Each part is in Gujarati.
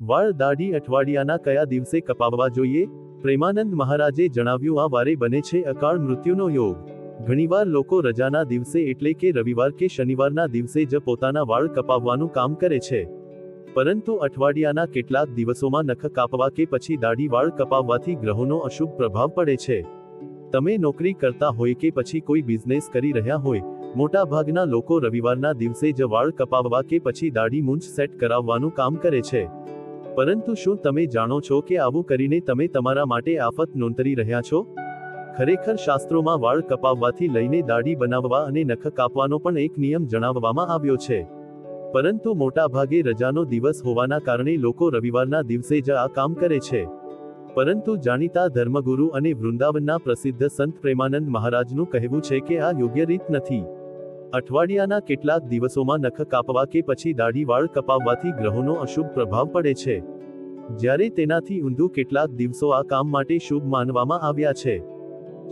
વાળ દાઢી અઠવાડિયાના કયા દિવસે કપાવવા જોઈએ? પ્રેમાનંદ મહારાજે જણાવ્યું, આ વારે બને છે અકાળ મૃત્યુનો યોગ. ઘણીવાર લોકો રજાના દિવસે એટલે કે રવિવાર કે શનિવારના દિવસે જ પોતાના વાળ કપાવવાનું કામ કરે છે. પરંતુ અઠવાડિયાના કેટલાક દિવસોમાં નખ કાપવા કે પછી દાઢી વાળ કપાવવાથી ગ્રહોનો અશુભ પ્રભાવ પડે છે. તમે નોકરી કરતા હોય કે પછી કોઈ બિઝનેસ કરી રહ્યા હોય, મોટા ભાગના લોકો રવિવારના દિવસે જ વાળ કપાવવા કે પછી દાઢી મૂંછ સેટ કરાવવાનું કામ કરે છે. પરંતુ શું તમે જાણો છો કે આવું કરીને તમે તમારા માટે આફત નોંધાવી રહ્યા છો? ખરેખર શાસ્ત્રોમાં વાળ કપાવવાથી લઈને દાઢી બનાવવા અને નખ કાપવાનો પણ એક નિયમ જણાવવામાં આવ્યો છે. પરંતુ મોટા ભાગે રજાનો દિવસ હોવાના કારણે લોકો રવિવારના દિવસે જ આ કામ કરે છે. પરંતુ જાણીતા ધર્મગુરુ અને વૃંદાવનના પ્રસિદ્ધ સંત પ્રેમાનંદ મહારાજનું કહેવું છે કે આ યોગ્ય રીત નથી. અઠવાડિયાના કેટલાક દિવસોમાં નખ કાપવા કે પછી દાઢી વાળ કપાવવાથી ગ્રહોનો અશુભ પ્રભાવ પડે છે, જ્યારે તેનાથી ઊંધું કેટલાક દિવસો આ કામ માટે શુભ માનવામાં આવ્યા છે.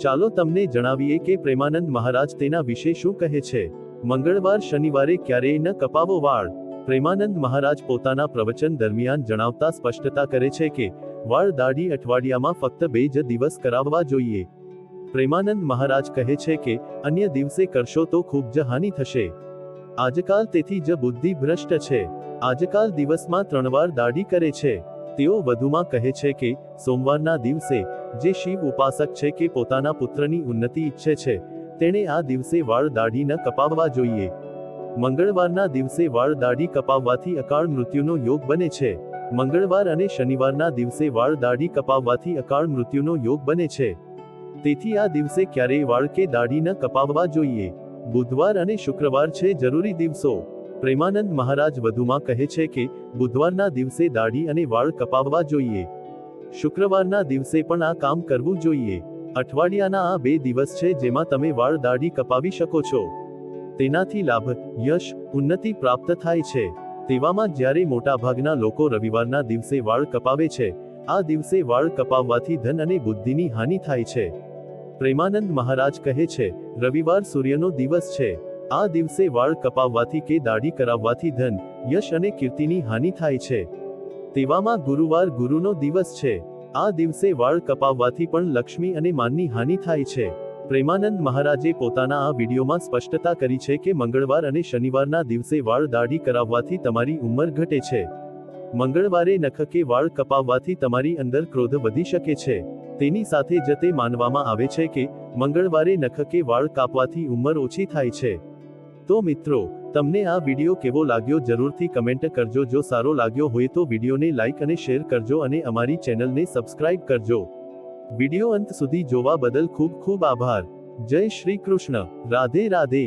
ચાલો તમને જણાવીએ કે પ્રેમાનંદ મહારાજ તેના વિશે શું કહે છે. મંગળવાર શનિવારે ક્યારેય ન કપાવો વાળ. પ્રેમાનંદ મહારાજ પોતાના પ્રવચન દરમિયાન જણાવતા સ્પષ્ટતા કરે છે કે વાળ દાઢી અઠવાડિયામાં ફક્ત 2 જ દિવસ કરાવવા જોઈએ. પ્રેમાનંદ મહારાજ કહે છે કે અન્ય દિવસે કરશો તો ખૂબ જ હાનિ થશે. આજકાલ તેથી જ બુદ્ધિ ભ્રષ્ટ છે. આજકાલ દિવસમાં 3 વાર દાઢી કરે છે. તેઓ વધુમાં કહે છે કે સોમવારના દિવસે જે શિવ ઉપાસક છે કે પોતાના પુત્રની ઉન્નતિ ઈચ્છે છે, તેણે આ દિવસે વાળ દાઢી ન કપાવવા જોઈએ. મંગળવારના દિવસે વાળ દાઢી કપાવવાથી અકાળ મૃત્યુનો યોગ બને છે. મંગળવાર અને શનિવારના દિવસે વાળ દાઢી કપાવવાથી અકાળ મૃત્યુનો યોગ બને છે. તેથી આ દિવસે ક્યારેય વાળ કે દાઢી ન કપાવવા જોઈએ. બુધવાર અને શુક્રવાર છે જરૂરી દિવસો. પ્રેમાનંદ મહારાજ વધુમાં કહે છે કે બુધવારના દિવસે દાઢી અને વાળ કપાવવા જોઈએ. શુક્રવારના દિવસે પણ આ કામ કરવું જોઈએ. અઠવાડિયાના આ 2 દિવસ છે જેમાં તમે વાળ દાઢી કપાવી શકો છો. તેનાથી લાભ, યશ, ઉન્નતિ પ્રાપ્ત થાય છે. તેવામાં જ્યારે મોટાભાગના લોકો રવિવારના દિવસે વાળ કપાવે છે, આ દિવસે વાળ કપાવવાથી ધન અને બુદ્ધિની હાનિ થાય છે. પ્રેમાનંદ મહારાજ કહે છે, રવિવાર સૂર્યનો દિવસ છે. આ દિવસે વાળ કપાવવાથી કે દાઢી કરાવવાથી ધન, યશ અને કીર્તિની હાનિ થાય છે. તેવામાં ગુરુવાર ગુરુનો દિવસ છે. આ દિવસે વાળ કપાવવાથી પણ લક્ષ્મી અને માનની હાનિ થાય છે. પ્રેમાનંદ મહારાજે પોતાના આ વિડીયોમાં સ્પષ્ટતા કરી છે કે મંગળવાર અને શનિવારના દિવસે વાળ દાઢી કરાવવાથી તમારી ઉંમર ઘટે છે. મંગળવારે નખ કે વાળ કપાવવાથી તમારી અંદર ક્રોધ વધી શકે છે. તેની સાથે જ તે માનવામાં આવે છે કે મંગળવારે નખ કે વાળ કાપવાથી ઉંમર ઓછી થાય છે. તો મિત્રો, તમને આ વિડીયો કેવો લાગ્યો જરૂરથી કમેન્ટ કરજો. જો સારો લાગ્યો હોય તો વિડીયોને લાઇક અને શેર કરજો અને અમારી ચેનલને સબસ્ક્રાઇબ કરજો. વિડીયો અંત સુધી જોવા બદલ ખૂબ ખૂબ આભાર. જય શ્રી કૃષ્ણ. રાધે રાધે.